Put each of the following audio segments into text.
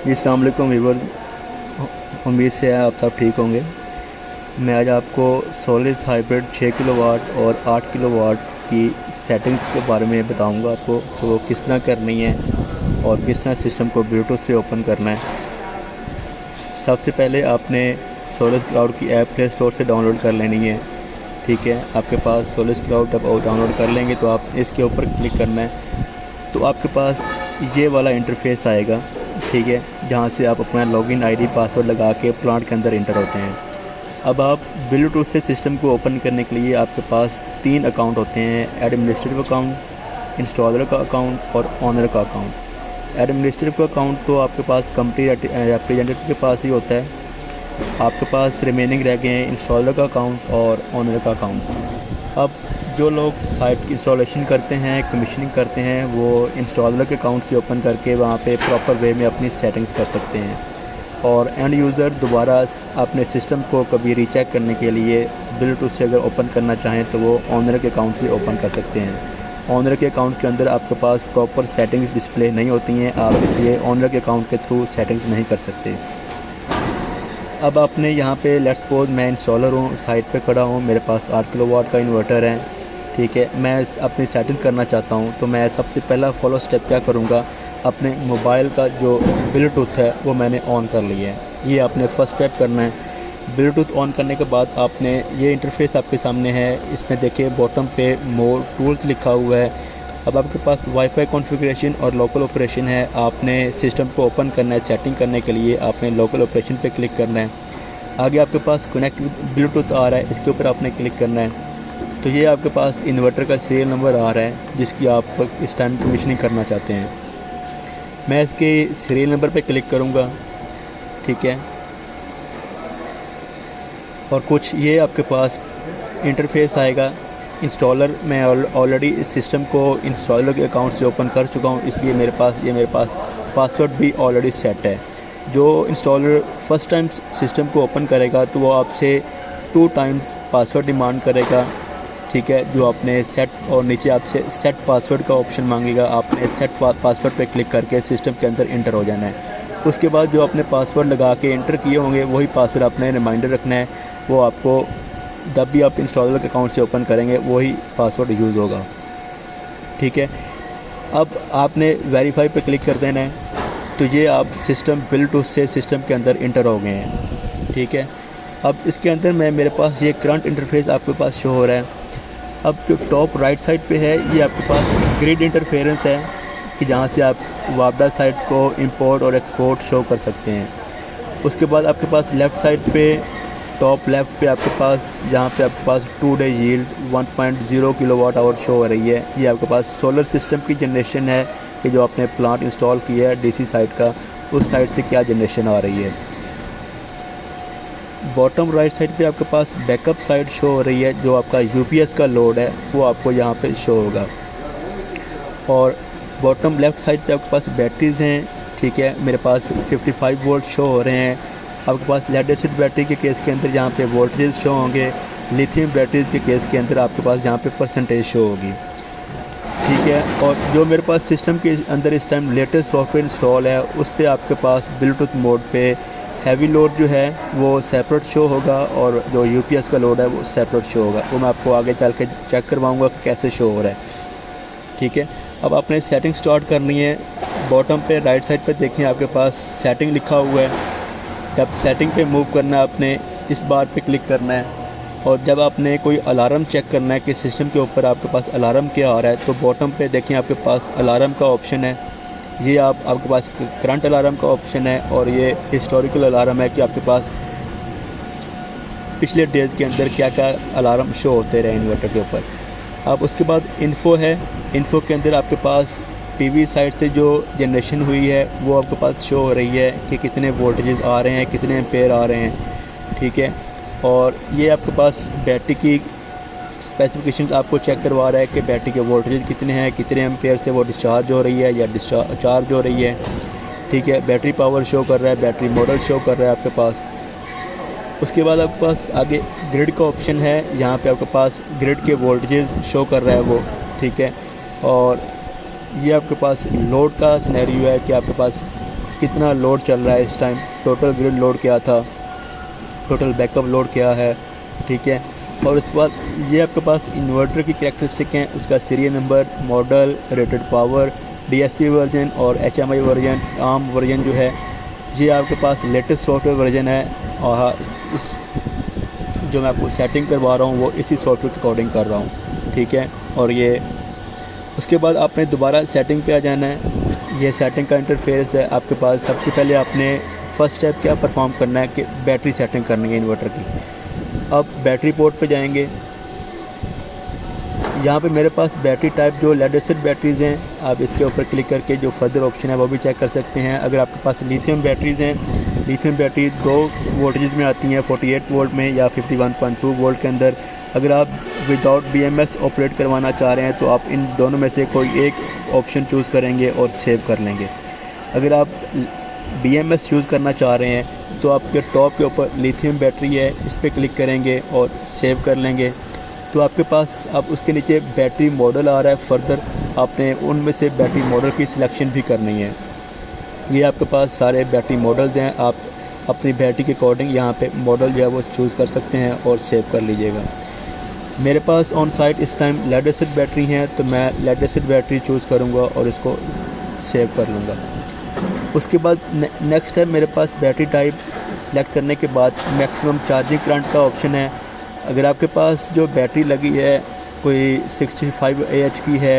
जी अस्सलाम वालेकुम व्यूअर, उम्मीद से है आप सब ठीक होंगे। मैं आज आपको सोलिस हाइब्रिड 6 किलोवाट और 8 किलोवाट की सेटिंग्स के बारे में बताऊंगा आपको कि वो किस तरह करनी है और किस तरह सिस्टम को ब्लूटूथ से ओपन करना है। सबसे पहले आपने सोलिस क्लाउड की ऐप प्ले स्टोर से डाउनलोड कर लेनी है। ठीक है, आपके पास सोलिस क्लाउड जब डाउनलोड कर लेंगे तो आप इसके ऊपर क्लिक करना है, तो आपके पास ये वाला इंटरफेस आएगा। ठीक है, जहाँ से आप अपना लॉगिन आईडी पासवर्ड लगा के प्लांट के अंदर इंटर होते हैं। अब आप ब्लूटूथ से सिस्टम को ओपन करने के लिए आपके पास 3 अकाउंट होते हैं: एडमिनिस्ट्रेटिव अकाउंट, इंस्टॉलर का अकाउंट और ऑनर का अकाउंट। एडमिनिस्ट्रेटिव का अकाउंट तो आपके पास कंपनी रिप्रेजेंटेटिव के पास ही होता है। आपके पास रिमेनिंग रह गए हैं इंस्टॉलर का अकाउंट और ऑनर का अकाउंट। अब जो लोग साइट की इंस्टॉलेशन करते हैं, कमीशनिंग करते हैं, वो इंस्टॉलर के अकाउंट से ओपन करके वहाँ पे प्रॉपर वे में अपनी सेटिंग्स कर सकते हैं। और एंड यूज़र दोबारा अपने सिस्टम को कभी रीचेक करने के लिए ब्लूटूथ से अगर ओपन करना चाहें तो वो ऑनर के अकाउंट से ओपन कर सकते हैं। ऑनर के अकाउंट के अंदर आपके पास प्रॉपर सेटिंग्स डिस्प्ले नहीं होती हैं, आप इसलिए ऑनर के अकाउंट के थ्रू सेटिंग्स नहीं कर सकते। अब आपने यहाँ पे लेट्स सपोज मैं इंस्टॉलर हूँ, साइट पे खड़ा हूँ, मेरे पास 8 किलोवाट का इन्वर्टर है। ठीक है, मैं अपनी सेटिंग करना चाहता हूँ, तो मैं सबसे पहला फॉलो स्टेप क्या करूँगा, अपने मोबाइल का जो ब्लूटूथ है वो मैंने ऑन कर लिया है। ये आपने फर्स्ट स्टेप करना है। ब्लूटूथ ऑन करने के बाद आपने ये इंटरफेस आपके सामने है, इसमें देखिए बॉटम पे मोर टूल्स लिखा हुआ है। अब आपके पास वाईफाई कॉन्फ़िगरेशन और लोकल ऑपरेशन है। आपने सिस्टम को ओपन करना है, सेटिंग करने के लिए आपने लोकल ऑपरेशन पे क्लिक करना है। आगे आपके पास कनेक्ट ब्लूटूथ आ रहा है, इसके ऊपर आपने क्लिक करना है। तो ये आपके पास इन्वर्टर का सीरियल नंबर आ रहा है जिसकी आप इस टाइम कमीशनिंग करना चाहते हैं। मैं इसके सीरियल नंबर पे क्लिक करूँगा। ठीक है, और कुछ ये आपके पास इंटरफेस आएगा। इंस्टॉलर मैं ऑलरेडी इस सिस्टम को इंस्टॉलर के अकाउंट से ओपन कर चुका हूँ, इसलिए मेरे पास पासवर्ड भी ऑलरेडी सेट है। जो इंस्टॉलर फर्स्ट टाइम सिस्टम को ओपन करेगा तो वो आपसे 2 टाइम्स पासवर्ड डिमांड करेगा। ठीक है, जो आपने सेट और नीचे आपसे सेट पासवर्ड का ऑप्शन मांगेगा, आपने सेट पासवर्ड पे क्लिक करके सिस्टम के अंदर इंटर हो जाना है। उसके बाद जो आपने पासवर्ड लगा के इंटर किए होंगे वही पासवर्ड आपने रिमाइंडर रखना है। वो आपको जब भी आप इंस्टॉलर के अकाउंट से ओपन करेंगे वही पासवर्ड यूज़ होगा। ठीक है, अब आपने वेरीफाई पे क्लिक कर देना है, तो ये आप सिस्टम ब्लूटूथ से सिस्टम के अंदर इंटर हो गए हैं। ठीक है, अब इसके अंदर मेरे पास ये करंट इंटरफेस आपके पास शो हो रहा है। अब जो टॉप राइट साइड पे है ये आपके पास ग्रिड इंटरफेरेंस है कि जहाँ से आप वापडा साइट्स को इंपोर्ट और एक्सपोर्ट शो कर सकते हैं। उसके बाद आपके पास लेफ़्ट साइड पे टॉप लेफ़्ट पे आपके पास जहाँ पे आपके पास 2 day yield 1.0 kilowatt hour show हो रही है, ये आपके पास सोलर सिस्टम की जनरेशन है कि जो आपने प्लांट इंस्टॉल किया है डीसी साइट का, उस साइड से क्या जनरेशन आ रही है। बॉटम राइट साइड पे आपके पास बैकअप साइड शो हो रही है, जो आपका यूपीएस का लोड है वो आपको यहाँ पे शो होगा। और बॉटम लेफ़्ट साइड पे आपके पास बैटरीज़ हैं। ठीक है, मेरे पास 55 वोल्ट शो हो रहे हैं। आपके पास लेड एसिड बैटरी के केस के अंदर जहाँ पे वोल्टेज शो होंगे, लिथियम बैटरीज़ के केस के अंदर आपके पास जहाँ पे परसेंटेज शो होगी। ठीक है, और जो मेरे पास सिस्टम के अंदर इस टाइम लेटेस्ट सॉफ्टवेयर इंस्टॉल है उस पर आपके पास ब्लूटूथ मोड पे हैवी लोड जो है वो सेपरेट शो होगा और जो यूपीएस का लोड है वो सेपरेट शो होगा। वो मैं आपको आगे चल के चेक करवाऊँगा कि कैसे शो हो रहा है। ठीक है, अब आपने सेटिंग स्टार्ट करनी है। बॉटम पे राइट साइड पे देखिए आपके पास सेटिंग लिखा हुआ है। जब सेटिंग पे मूव करना है आपने इस बार पे क्लिक करना है, और जब आपने कोई अलार्म चेक करना है कि सिस्टम के ऊपर आपके पास अलार्म क्या आ रहा है, तो बॉटम पे देखिए आपके पास अलार्म का ऑप्शन है। ये आपके पास करंट अलार्म का ऑप्शन है और ये हिस्टोरिकल अलार्म है कि आपके पास पिछले डेज़ के अंदर क्या क्या अलार्म शो होते रहे इन्वर्टर के ऊपर। अब उसके बाद इन्फो है। इन्फो के अंदर आपके पास पीवी साइड से जो जनरेशन हुई है वो आपके पास शो हो रही है कि कितने वोल्टेजेस आ रहे हैं, कितने एम्पेयर आ रहे हैं। ठीक है, और ये आपके पास बैटरी की स्पेसिफिकेशंस आपको चेक करवा रहा है कि बैटरी के वोल्टेज कितने हैं, कितने एम्पेयर से वो डिस्चार्ज हो रही है या चार्ज हो रही है। ठीक है, बैटरी पावर शो कर रहा है, बैटरी मॉडल शो कर रहा है आपके पास। उसके बाद आपके पास आगे ग्रिड का ऑप्शन है, यहाँ पे आपके पास ग्रिड के वोल्टेजेस शो कर रहा है वो। ठीक है, और ये आपके पास लोड का सिनेरियो है कि आपके पास कितना लोड चल रहा है इस टाइम, टोटल ग्रिड लोड क्या था, टोटल बैकअप लोड क्या है, ठीक है। और उसके बाद ये आपके पास इन्वर्टर की कैरेक्टरिस्टिक हैं, उसका serial number, model, rated power, DSP version और HMI वर्जन, आर्म वर्जन जो है ये आपके पास लेटेस्ट सॉफ्टवेयर वर्जन है। और इस जो मैं आपको सेटिंग करवा रहा हूँ वो इसी सॉफ्टवेयर के अकॉर्डिंग कर रहा हूँ, ठीक है। और ये उसके बाद आपने दोबारा सेटिंग पे आ जाना है। ये सेटिंग का इंटरफेस है आपके पास। सबसे पहले आपने फर्स्ट स्टेप क्या परफॉर्म करना है कि बैटरी सेटिंग करनी है इन्वर्टर की। अब बैटरी पोर्ट पे जाएंगे। यहाँ पे मेरे पास बैटरी टाइप जो लेड एसिड बैटरीज़ हैं, आप इसके ऊपर क्लिक करके जो फर्दर ऑप्शन है वो भी चेक कर सकते हैं। अगर आपके पास लिथियम बैटरीज़ हैं, लिथियम बैटरी 2 वोल्टेज में आती हैं, 48 वोल्ट में या 51.2 वोल्ट के अंदर। अगर आप विदाउट BMS ऑपरेट करवाना चाह रहे हैं तो आप इन दोनों में से कोई एक ऑप्शन चूज़ करेंगे और सेव कर लेंगे। अगर आप BMS यूज़ करना चाह रहे हैं तो आपके टॉप के ऊपर लिथियम बैटरी है, इस पर क्लिक करेंगे और सेव कर लेंगे। तो आपके पास अब उसके नीचे बैटरी मॉडल आ रहा है। फर्दर आपने उनमें से बैटरी मॉडल की सिलेक्शन भी करनी है। ये आपके पास सारे बैटरी मॉडल्स हैं, आप अपनी बैटरी के अकॉर्डिंग यहाँ पे मॉडल जो है वो चूज़ कर सकते हैं और सेव कर लीजिएगा। मेरे पास ऑन साइट इस टाइम लेड एसिड बैटरी हैं तो मैं लेड एसिड बैटरी चूज़ करूँगा और इसको सेव कर लूँगा। उसके बाद नेक्स्ट है मेरे पास बैटरी टाइप सेलेक्ट करने के बाद मैक्सिमम चार्जिंग करंट का ऑप्शन है। अगर आपके पास जो बैटरी लगी है कोई 65 AH की है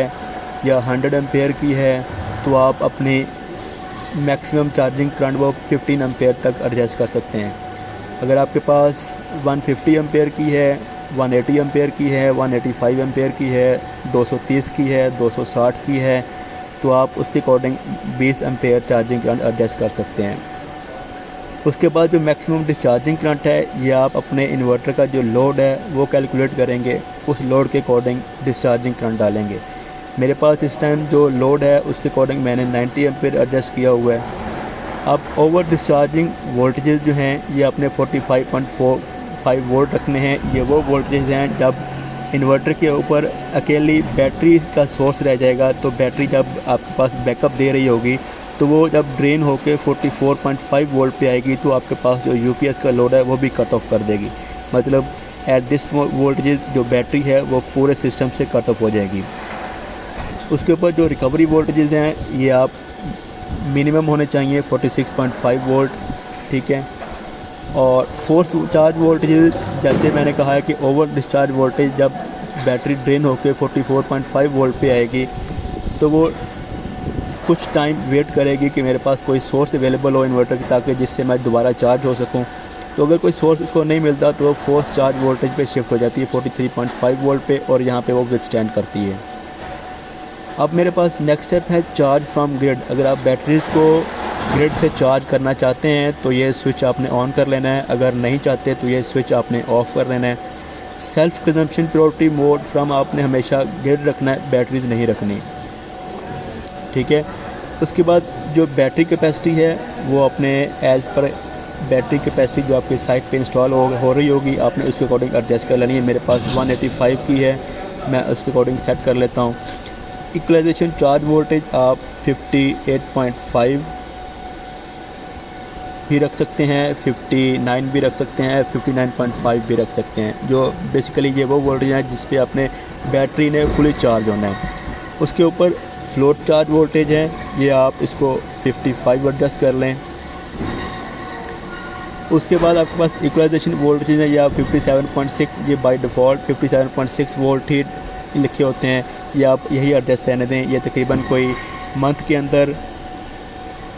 या 100 एम्पेयर की है तो आप अपनी मैक्सिमम चार्जिंग करंट वो 15 एम्पेयर तक एडजस्ट कर सकते हैं। अगर आपके पास 150 एम्पेयर की है, 180 एम्पेयर की है, 185 एम्पेयर की है, 230 की है, 260 की है तो आप उसके according 20 ampere charging current adjust कर सकते हैं। उसके बाद जो मैक्सिमम डिस्चार्जिंग करंट है ये आप अपने इन्वर्टर का जो लोड है वो कैलकुलेट करेंगे, उस लोड के अकॉर्डिंग डिस्चार्जिंग करंट डालेंगे। मेरे पास इस टाइम जो लोड है उसके अकॉर्डिंग मैंने 90 एम्पेयर एडजस्ट किया हुआ है। अब ओवर डिस्चार्जिंग वोल्टेजेस जो हैं ये अपने 45.45 वोल्ट रखने हैं। ये वो वोल्टेज हैं जब इन्वर्टर के ऊपर अकेली बैटरी का सोर्स रह जाएगा तो बैटरी जब आपके पास बैकअप दे रही होगी तो वो जब ड्रेन होकर 44.5 वोल्ट पे आएगी तो आपके पास जो UPS का लोड है वो भी कट ऑफ कर देगी। मतलब एट दिस वोल्टेज जो बैटरी है वो पूरे सिस्टम से कट ऑफ हो जाएगी। उसके ऊपर जो रिकवरी वोल्टेजेस हैं ये आप मिनिमम होने चाहिए 46.5 वोल्ट, ठीक है। और फोर्स चार्ज वोल्टेज जैसे मैंने कहा है कि ओवर डिस्चार्ज वोल्टेज जब बैटरी ड्रेन होकर 44.5 वोल्ट पे आएगी तो वो कुछ टाइम वेट करेगी कि मेरे पास कोई सोर्स अवेलेबल हो इन्वर्टर की ताकि जिससे मैं दोबारा चार्ज हो सकूं। तो अगर कोई सोर्स उसको नहीं मिलता तो वो फोर्स चार्ज वोल्टेज पे शिफ्ट हो जाती है 43.5 वोल्ट पे और यहाँ पे वो विथस्टैंड करती है। अब मेरे पास नेक्स्ट स्टेप है चार्ज फ्रॉम ग्रिड। अगर आप बैटरीज़ को ग्रिड से चार्ज करना चाहते हैं तो ये स्विच आपने ऑन कर लेना है, अगर नहीं चाहते तो ये स्विच आपने ऑफ़ कर लेना है। Self consumption priority mode from आपने हमेशा ग्रिड रखना है, बैटरीज़ नहीं रखनी, ठीक है। उसके बाद जो बैटरी कैपेसिटी है वो अपने एज़ पर बैटरी कैपेसिटी जो आपके साइट पे इंस्टॉल हो रही होगी आपने उसके अकॉर्डिंग एडजस्ट कर लेनी है। मेरे पास 185 की है, मैं उसके अकॉर्डिंग सेट कर लेता हूँ। इक्वलाइजेशन चार्ज वोल्टेज आप 58.5 भी रख सकते हैं, 59 भी रख सकते हैं, 59.5 भी रख सकते हैं। जो बेसिकली ये वो वोल्टेज है जिस पे अपने बैटरी ने फुली चार्ज होना है। उसके ऊपर फ्लोट चार्ज वोल्टेज है, ये आप इसको 55 एडजस्ट कर लें। उसके बाद आपके पास इक्वलाइजेशन वोल्टेज है या 57.6, ये बाय डिफ़ॉल्ट 57.6 वोल्ट ही लिखे होते हैं, या आप यही एडजस्ट रहने दें। ये तकरीबन कोई मंथ के अंदर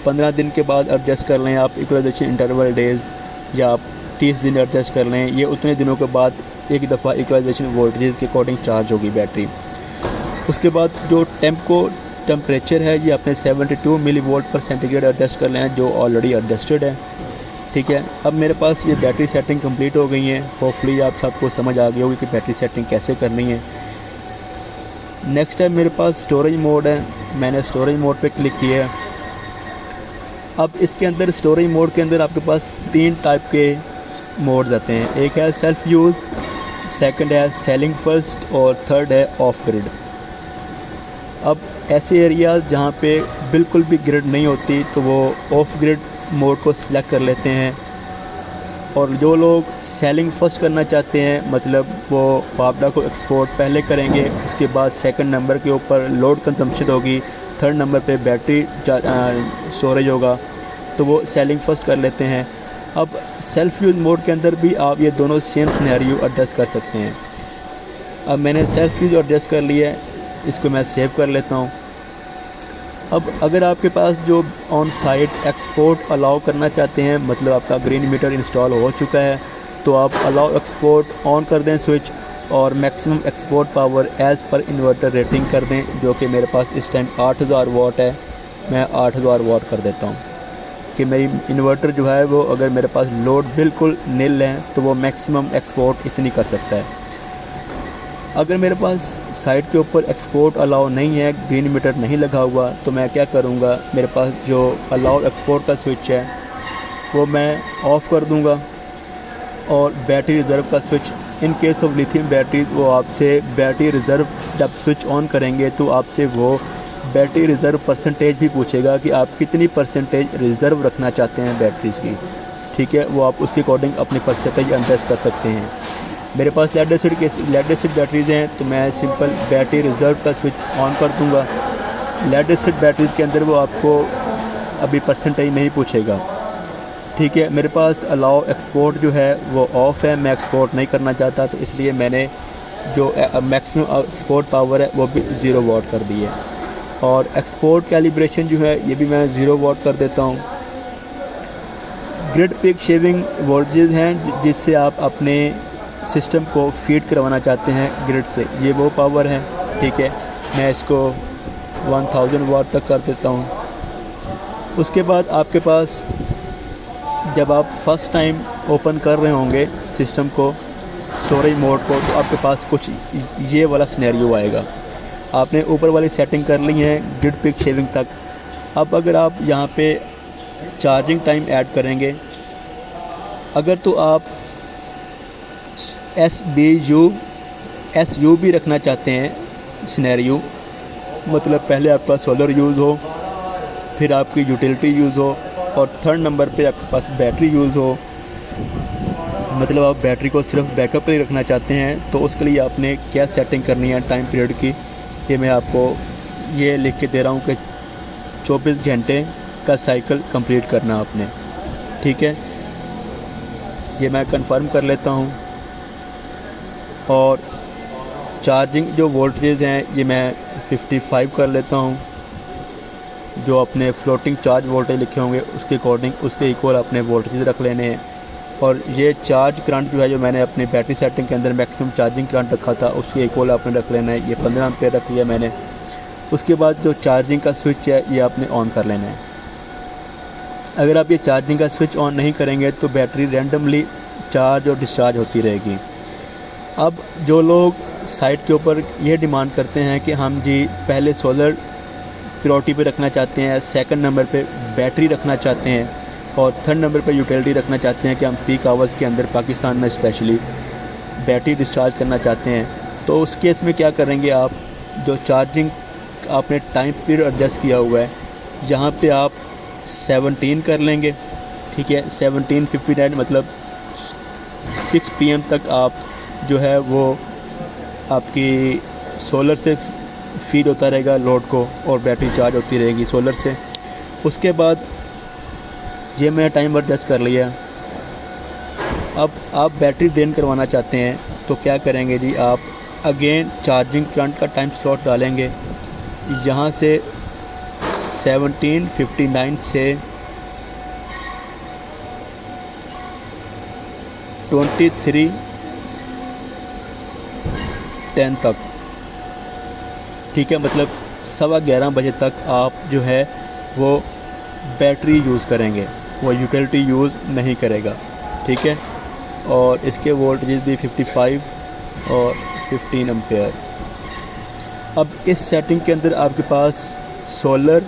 15 दिन के बाद एडजस्ट कर लें आप इक्वलाइजेशन इंटरवल डेज़, या आप 30 दिन एडजस्ट कर लें। ये उतने दिनों के बाद एक दफ़ा इक्वलाइजेशन वोल्टेज के अकॉर्डिंग चार्ज होगी बैटरी। उसके बाद जो टेम्परेचर है ये अपने 72 मिली वोल्ट पर सेंटीग्रेड एडजस्ट कर लें जो ऑलरेडी एडजस्टेड है, ठीक है। अब मेरे पास ये बैटरी सेटिंग कंप्लीट हो गई है। होपफुली आप सबको समझ आ गई होगी कि बैटरी सेटिंग कैसे करनी है। नेक्स्ट है मेरे पास स्टोरेज मोड है, मैंने स्टोरेज मोड पे क्लिक किया है। अब इसके अंदर स्टोरेज मोड के अंदर आपके पास 3 टाइप के मोड्स आते हैं। एक है सेल्फ यूज़, सेकंड है सेलिंग फर्स्ट और थर्ड है ऑफ ग्रिड। अब ऐसे एरियाज जहाँ पे बिल्कुल भी ग्रिड नहीं होती तो वो ऑफ ग्रिड मोड को सिलेक्ट कर लेते हैं। और जो लोग सेलिंग फर्स्ट करना चाहते हैं, मतलब वो पापड़ा को एक्सपोर्ट पहले करेंगे, उसके बाद सेकंड नंबर के ऊपर लोड कंजम्पशन होगी, थर्ड नंबर पे बैटरी स्टोरेज होगा, तो वो सेलिंग फर्स्ट कर लेते हैं। अब सेल्फ़ यूज़ मोड के अंदर भी आप ये दोनों सेम सिनेरियो एडजस्ट कर सकते हैं। अब मैंने सेल्फ़ यूज़ एडजस्ट कर लिया है, इसको मैं सेव कर लेता हूँ। अब अगर आपके पास जो ऑन साइट एक्सपोर्ट अलाउ करना चाहते हैं, मतलब आपका ग्रीन मीटर इंस्टॉल हो चुका है, तो आप अलाउ एक्सपोर्ट ऑन कर दें स्विच, और maximum export power as per inverter rating कर दें, जो कि मेरे पास इस टाइम 8000 वाट है। मैं 8000 वाट कर देता हूँ कि मेरी इन्वर्टर जो है वो, अगर मेरे पास लोड बिल्कुल नील है तो वो मैक्सिमम एक्सपोर्ट इतनी कर सकता है। अगर मेरे पास साइट के ऊपर एक्सपोर्ट अलाउ नहीं है, ग्रीन मीटर नहीं लगा हुआ, तो मैं क्या करूँगा, मेरे पास जो अलाउ एक्सपोर्ट का स्विच है वो मैं ऑफ़ कर दूँगा, और बैटरी रिज़र्व का switch, in case of lithium battery, वो आपसे बैटरी रिज़र्व जब स्विच ऑन करेंगे तो आपसे वो बैटरी रिज़र्व परसेंटेज भी पूछेगा कि आप कितनी परसेंटेज रिज़र्व रखना चाहते हैं बैटरीज़ की। ठीक है, वो आप उसके अकॉर्डिंग अपनी परसेंटेज एडजस्ट कर सकते हैं। मेरे पास लेड एसिड बैटरीज़ हैं, तो मैं सिंपल बैटरी रिज़र्व का स्विच ऑन कर दूँगा। लेड एसिड बैटरीज़ के अंदर वो आपको अभी परसेंटेज नहीं पूछेगा। ठीक है, मेरे पास अलाउ एक्सपोर्ट जो है वो ऑफ़ है, मैं एक्सपोर्ट नहीं करना चाहता, तो इसलिए मैंने जो मैक्सिमम एक्सपोर्ट पावर है वो भी 0 वाट कर दी है। और एक्सपोर्ट कैलिब्रेशन जो है ये भी मैं 0 वाट कर देता हूँ। ग्रिड पीक शेविंग वोल्टेज हैं जिससे आप अपने सिस्टम को फीड करवाना चाहते हैं ग्रिड से, ये वो पावर है। ठीक है, मैं इसको 1000 वाट तक कर देता हूँ। उसके बाद आपके पास जब आप फर्स्ट टाइम ओपन कर रहे होंगे सिस्टम को, स्टोरेज मोड को, तो आपके पास कुछ ये वाला सिनेरियो आएगा। आपने ऊपर वाली सेटिंग कर ली है ग्रिड पीक शेविंग तक। अब अगर आप यहाँ पे चार्जिंग टाइम ऐड करेंगे, अगर तो आप SU भी रखना चाहते हैं सिनेरियो, मतलब पहले आपका सोलर यूज़ हो, फिर आपकी यूटिलिटी यूज़ हो, और थर्ड नंबर पे आपके पास बैटरी यूज़ हो, मतलब आप बैटरी को सिर्फ बैकअप पे रखना चाहते हैं, तो उसके लिए आपने क्या सेटिंग करनी है टाइम पीरियड की, ये मैं आपको ये लिख के दे रहा हूँ कि 24 घंटे का साइकिल कंप्लीट करना आपने। ठीक है, ये मैं कंफर्म कर लेता हूँ। और चार्जिंग जो वोल्टेज हैं ये मैं 55 कर लेता हूँ। जो अपने फ्लोटिंग चार्ज वोल्टेज लिखे होंगे उसके अकॉर्डिंग, उसके इक्वल अपने वोल्टेज रख लेने हैं। और ये चार्ज करंट जो है, जो मैंने अपनी बैटरी सेटिंग के अंदर मैक्सिमम चार्जिंग करंट रखा था, उसके इक्वल आपने रख लेना है। ये 15 एम्पेयर रख लिया मैंने। उसके बाद जो चार्जिंग का स्विच है ये आपने ऑन कर लेना है। अगर आप ये चार्जिंग का स्विच ऑन नहीं करेंगे तो बैटरी रैंडमली चार्ज और डिस्चार्ज होती रहेगी। अब जो लोग साइट के ऊपर ये डिमांड करते हैं कि हम जी पहले सोलर प्रायोरिटी पे रखना चाहते हैं, सेकंड नंबर पे बैटरी रखना चाहते हैं, और थर्ड नंबर पे यूटिलिटी रखना चाहते हैं कि हम पीक आवर्स के अंदर पाकिस्तान में स्पेशली बैटरी डिस्चार्ज करना चाहते हैं, तो उस केस में क्या करेंगे आप, जो चार्जिंग आपने टाइम पीरियड एडजस्ट किया हुआ है, यहाँ पे आप 17 कर लेंगे। ठीक है, 17:59 मतलब 6 PM तक आप जो है वो आपकी सोलर से फीड होता रहेगा लोड को, और बैटरी चार्ज होती रहेगी सोलर से। उसके बाद ये मैंने टाइम एडजस्ट कर लिया। अब आप बैटरी ड्रेन करवाना चाहते हैं तो क्या करेंगे जी, आप अगेन चार्जिंग करंट का टाइम स्लॉट डालेंगे। यहाँ से 17:59 से 23:10 तक। ठीक है, मतलब 11:15 बजे तक आप जो है वो बैटरी यूज़ करेंगे, वो यूटिलिटी यूज़ नहीं करेगा। ठीक है, और इसके वोल्टेज भी 55 और 15 एम्पेयर। अब इस सेटिंग के अंदर आपके पास सोलर,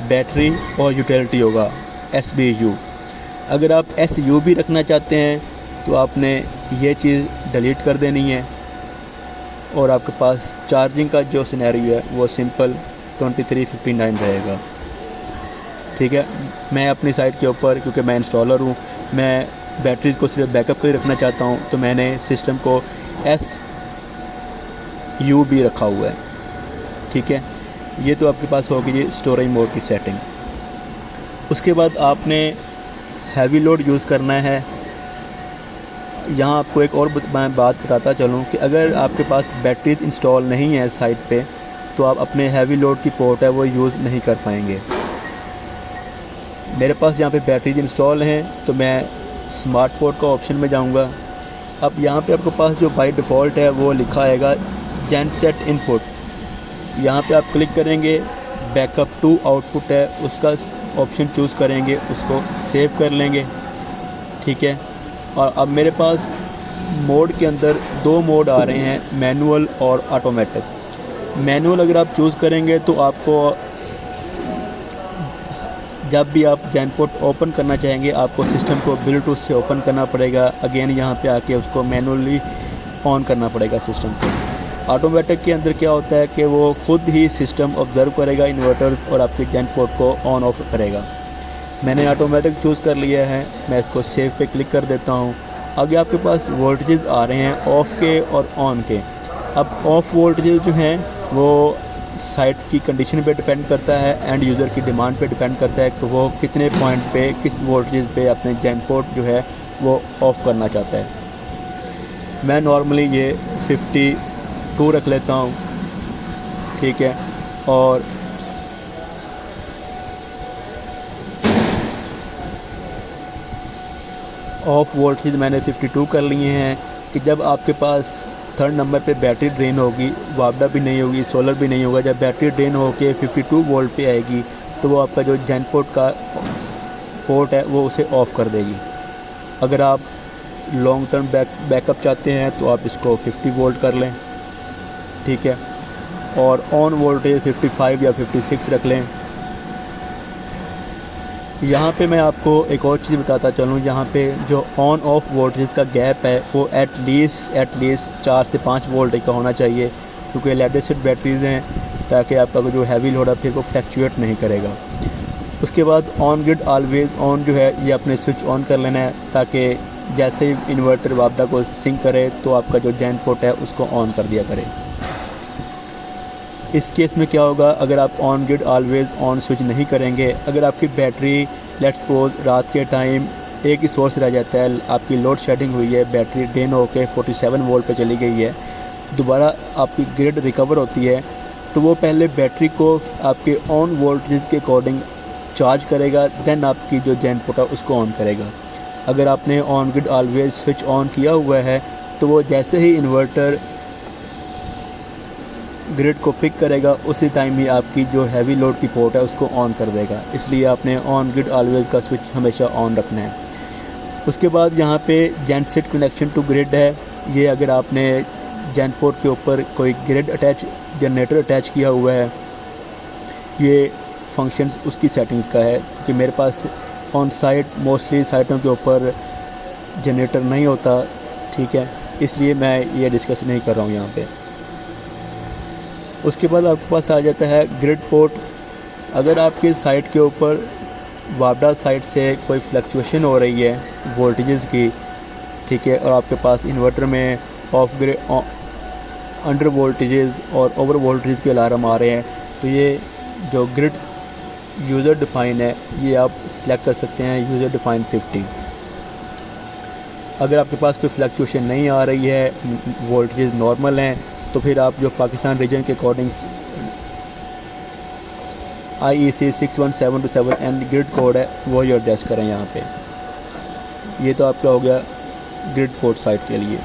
बैटरी और यूटिलिटी होगा, SBU। अगर आप SU भी रखना चाहते हैं तो आपने ये चीज़ डिलीट कर देनी है, और आपके पास चार्जिंग का जो सिनेरियो है वो सिंपल 23:59 रहेगा। ठीक है। मैं अपनी साइट के ऊपर, क्योंकि मैं इंस्टॉलर हूँ, मैं बैटरीज को सिर्फ बैकअप के लिए रखना चाहता हूँ, तो मैंने सिस्टम को SUB रखा हुआ है, ठीक है। ये तो आपके पास होगी ये स्टोरेज मोड की सेटिंग। उसके बाद आपने हैवी लोड यूज़ करना है। यहाँ आपको एक और मैं बात बताता चलूँ कि अगर आपके पास बैटरीज इंस्टॉल नहीं है साइट पे, तो आप अपने हैवी लोड की पोर्ट है वो यूज़ नहीं कर पाएंगे। मेरे पास यहाँ पे बैटरीज इंस्टॉल हैं, तो मैं स्मार्ट पोर्ट का ऑप्शन में जाऊँगा। अब यहाँ पे आपके पास जो बाय डिफ़ॉल्ट है वो लिखा आएगा जेनसेट इनपुट। यहाँ पे आप क्लिक करेंगे, बैकअप टू आउटपुट है उसका ऑप्शन चूज़ करेंगे, उसको सेव कर लेंगे, ठीक है। और अब मेरे पास मोड के अंदर 2 मोड आ रहे हैं, मैनुअल और ऑटोमेटिक। मैनुअल अगर आप चूज़ करेंगे तो आपको जब भी आप जैनपोर्ट ओपन करना चाहेंगे आपको सिस्टम को ब्लूटूथ से ओपन करना पड़ेगा। अगेन यहाँ पे आके उसको मैनुअली ऑन करना पड़ेगा सिस्टम को। ऑटोमेटिक के अंदर क्या होता है कि वो खुद ही सिस्टम ऑब्ज़र्व करेगा इन्वर्टर्स और आपके जैनपोर्ट को ऑन ऑफ करेगा। मैंने ऑटोमेटिक चूज़ कर लिया है, मैं इसको सेव पे क्लिक कर देता हूँ। आगे आपके पास वोल्टेजेस आ रहे हैं ऑफ़ के और ऑन के। अब ऑफ़ वोल्टेजेस जो हैं वो साइट की कंडीशन पे डिपेंड करता है, एंड यूज़र की डिमांड पे डिपेंड करता है कि वो कितने पॉइंट पे, किस वोल्टेज पे अपने जैनपोर्ट जो है वो ऑफ़ करना चाहता है। मैं नॉर्मली ये 52 रख लेता हूँ, ठीक है। और ऑफ़ वोल्टेज मैंने 52 कर लिए हैं कि जब आपके पास 3rd नंबर पे बैटरी ड्रेन होगी, वापडा भी नहीं होगी, सोलर भी नहीं होगा, जब बैटरी ड्रेन होके 52 वोल्ट पे आएगी तो वो आपका जो जैनपोर्ट का पोर्ट है वो उसे ऑफ़ कर देगी। अगर आप लॉन्ग टर्म बैकअप चाहते हैं तो आप इसको 50 वोल्ट कर लें, ठीक है। और ऑन वोल्टेज 55 या 56 रख लें। यहाँ पे मैं आपको एक और चीज़ बताता चलूँ, यहाँ पे जो ऑन ऑफ वोल्टेज का गैप है वो एटलीस्ट 4 से 5 वोल्ट का होना चाहिए, क्योंकि लेड एसिड बैटरीज़ हैं, ताकि आपका जो हैवी लोड है फिर वो फ्लैक्चुएट नहीं करेगा। उसके बाद ऑन ग्रिड ऑलवेज़ ऑन जो है ये अपने स्विच ऑन कर लेना है, ताकि जैसे ही इन्वर्टर वापडा को सिंक करे तो आपका जो जैनपोर्ट है उसको ऑन कर दिया करे। इस केस में क्या होगा, अगर आप on grid always on switch नहीं करेंगे, अगर आपकी बैटरी लेट्स सपोज रात के टाइम एक ही सोर्स रह जाता है, आपकी लोड शेडिंग हुई है, बैटरी ड्रेन होकर 47 वोल्ट पे चली गई है, दोबारा आपकी ग्रिड रिकवर होती है, तो वो पहले बैटरी को आपके ऑन वोल्टेज के अकॉर्डिंग चार्ज करेगा, देन आपकी जो जैनपोर्ट है उसको ऑन करेगा। अगर आपने on grid always switch on किया हुआ है तो वो जैसे ही इन्वर्टर ग्रिड को पिक करेगा उसी टाइम ही आपकी जो हैवी लोड की पोर्ट है उसको ऑन कर देगा। इसलिए आपने ऑन ग्रिड ऑलवेज का स्विच हमेशा ऑन रखना है। उसके बाद यहाँ पे जेनसेट कनेक्शन टू ग्रिड है। ये अगर आपने जैनपोर्ट के ऊपर कोई ग्रिड अटैच जनरेटर अटैच किया हुआ है, ये फंक्शंस उसकी सेटिंग्स का है, कि मेरे पास ऑन साइट मोस्टली साइटों के ऊपर जनरेटर नहीं होता, ठीक है, इसलिए मैं ये डिस्कस नहीं कर रहा हूँ यहाँ पे। उसके बाद आपके पास आ जाता है ग्रिड पोर्ट। अगर आपकी साइट के ऊपर वापडा साइट से कोई फ्लक्चुएशन हो रही है वोल्टेजेस की, ठीक है, और आपके पास इन्वर्टर में ऑफ ग्रिड अंडर वोल्टेजेस और ओवर वोल्टेज के अलार्म आ रहे हैं, तो ये जो ग्रिड यूज़र डिफ़ाइन है ये आप सिलेक्ट कर सकते हैं, यूज़र डिफ़ाइन 50। अगर आपके पास कोई फ्लक्चुएशन नहीं आ रही है, वोल्टेजेस नॉर्मल हैं, तो फिर आप जो पाकिस्तान रीजन के according IEC 61727 and grid code है वो ही एडजस्ट करें यहाँ पे। ये तो आपका हो गया ग्रिड पोर्ट साइट के लिए।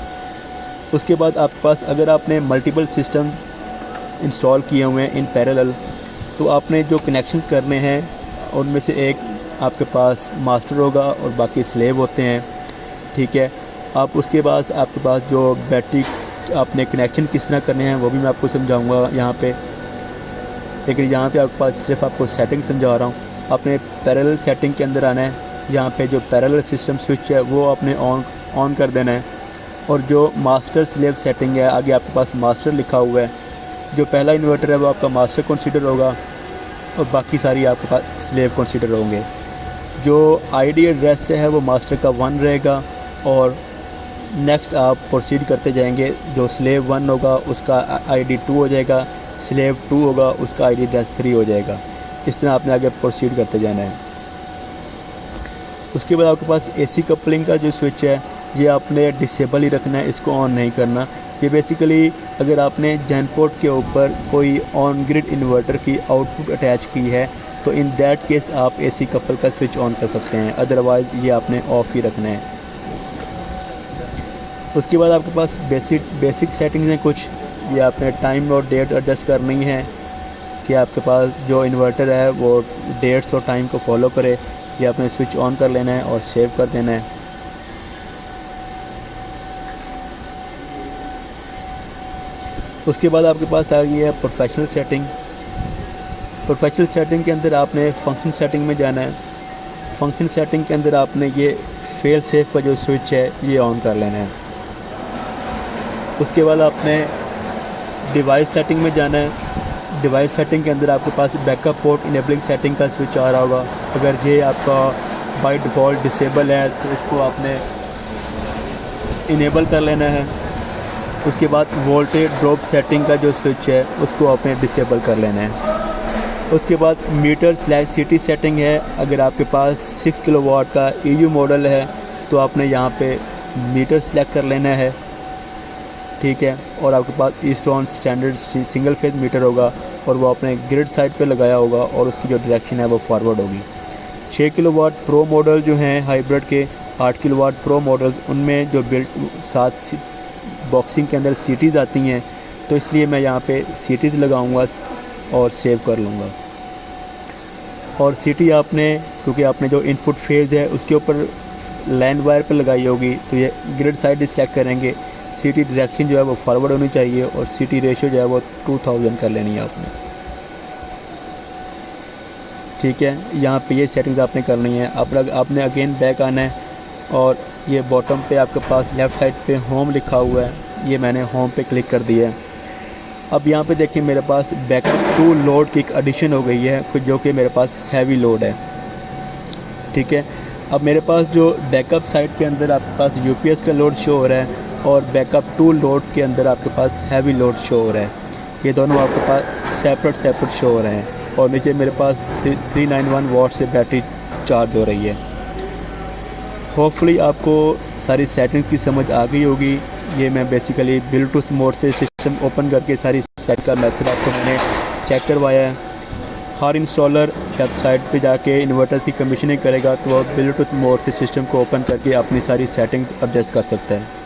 उसके बाद आपके पास अगर आपने मल्टीपल सिस्टम इंस्टॉल किए हुए हैं इन पैरेलल, तो आपने जो कनेक्शंस करने हैं उनमें से एक आपके पास मास्टर होगा और बाकी स्लेव होते हैं, ठीक है। आप उसके बाद आपके पास जो बैटरी आपने कनेक्शन किस तरह करने हैं वो भी मैं आपको समझाऊंगा यहाँ पे, लेकिन यहाँ पे आपके पास सिर्फ आपको सेटिंग समझा रहा हूँ। आपने पैरेलल सेटिंग के अंदर आना है, यहाँ पे जो पैरेलल सिस्टम स्विच है वो आपने ऑन कर देना है, और जो मास्टर स्लेव सेटिंग है आगे आपके पास मास्टर लिखा हुआ है, जो पहला इन्वर्टर है वो आपका मास्टर कंसीडर होगा, और बाकी सारी आपके पास स्लेव कंसीडर होंगे। जो आईडी एड्रेस है वो मास्टर का 1 रहेगा और नेक्स्ट आप प्रोसीड करते जाएंगे। जो स्लेव 1 होगा उसका आईडी 2 हो जाएगा, स्लेव 2 होगा उसका आईडी एड्रेस 3 हो जाएगा। इस तरह आपने आगे प्रोसीड करते जाना है। उसके बाद आपके पास एसी कपलिंग का जो स्विच है ये आपने डिसेबल ही रखना है, इसको ऑन नहीं करना। ये बेसिकली अगर आपने जेनपोर्ट के ऊपर कोई ऑन ग्रिड इन्वर्टर की आउटपुट अटैच की है तो इन दैट केस आप एसी कपल का स्विच ऑन कर सकते हैं, अदरवाइज़ ये आपने ऑफ़ ही रखना है। उसके बाद आपके पास बेसिक सेटिंग्स हैं कुछ, ये आपने टाइम और डेट एडजस्ट करनी है कि आपके पास जो इन्वर्टर है वो डेट्स और टाइम को फॉलो करे। ये आपने स्विच ऑन कर लेना है और सेव कर देना है। उसके बाद आपके पास आ गई है प्रोफेशनल सेटिंग। प्रोफेशनल सेटिंग के अंदर आपने फंक्शन सेटिंग में जाना है। फंक्शन सेटिंग के अंदर आपने ये फेल सेफ का जो स्विच है ये ऑन कर लेना है। उसके बाद आपने डिवाइस सेटिंग में जाना है। डिवाइस सेटिंग के अंदर आपके पास बैकअप पोर्ट इनेबलिंग सेटिंग का स्विच आ रहा होगा। अगर ये आपका बाय डिफ़ॉल्ट डिसेबल है तो इसको आपने इनेबल कर लेना है। उसके बाद वोल्टेज ड्रॉप सेटिंग का जो स्विच है उसको आपने डिसेबल कर लेना है। उसके बाद मीटर/सिटी सेटिंग है। अगर आपके पास 6 किलोवाट का EU मॉडल है तो आपने यहाँ पे मीटर सेलेक्ट कर लेना है, ठीक है। और आपके पास eastern standard single phase meter होगा और वो आपने ग्रिड साइड पे लगाया होगा और उसकी जो डायरेक्शन है वो फॉरवर्ड होगी। 6 किलोवाट प्रो मॉडल जो हैं हाइब्रिड के, 8 किलोवाट प्रो मॉडल्स, उनमें जो बिल्ट 7 बॉक्सिंग के अंदर सीटीज़ आती हैं तो इसलिए मैं यहाँ पे सीटीज़ लगाऊंगा और सेव कर लूँगा। और सीटी आपने, क्योंकि आपने जो इनपुट फेज़ है उसके ऊपर लाइन वायर पर लगाई होगी तो ये ग्रिड साइड सेलेक्ट करेंगे। सीटी डायरेक्शन जो है वो फॉरवर्ड होनी चाहिए और सीटी रेशियो जो है वो 2000 कर लेनी है आपने, ठीक है। यहाँ पे ये सेटिंग्स आपने करनी है। आपने अगेन बैक आना है और ये बॉटम पे आपके पास लेफ़्ट साइड पे होम लिखा हुआ है, ये मैंने होम पे क्लिक कर दिया है। अब यहाँ पे देखिए मेरे पास बैकअप टू लोड की एक एडिशन हो गई है जो कि मेरे पास हैवी लोड है, ठीक है। अब मेरे पास जो बैकअप साइड के अंदर आपके पास UPS का लोड शो हो रहा है और बैकअप टू लोड के अंदर आपके पास हैवी लोड शो हो रहा है। ये दोनों आपके पास सेपरेट शो हो रहे हैं और नीचे मेरे पास 391 वाट से बैटरी चार्ज हो रही है। होपफुली आपको सारी सेटिंग्स की समझ आ गई होगी। ये मैं बेसिकली ब्लूटूथ मोड से सिस्टम ओपन करके सारी सेट का मेथड आपको मैंने चेक करवाया है। हर इंस्टॉलर वेबसाइट पे जाके इन्वर्टर की कमीशनिंग करेगा तो वो ब्लूटूथ मोड से सिस्टम को ओपन करके अपनी सारी सेटिंग्स एडजस्ट कर सकता है।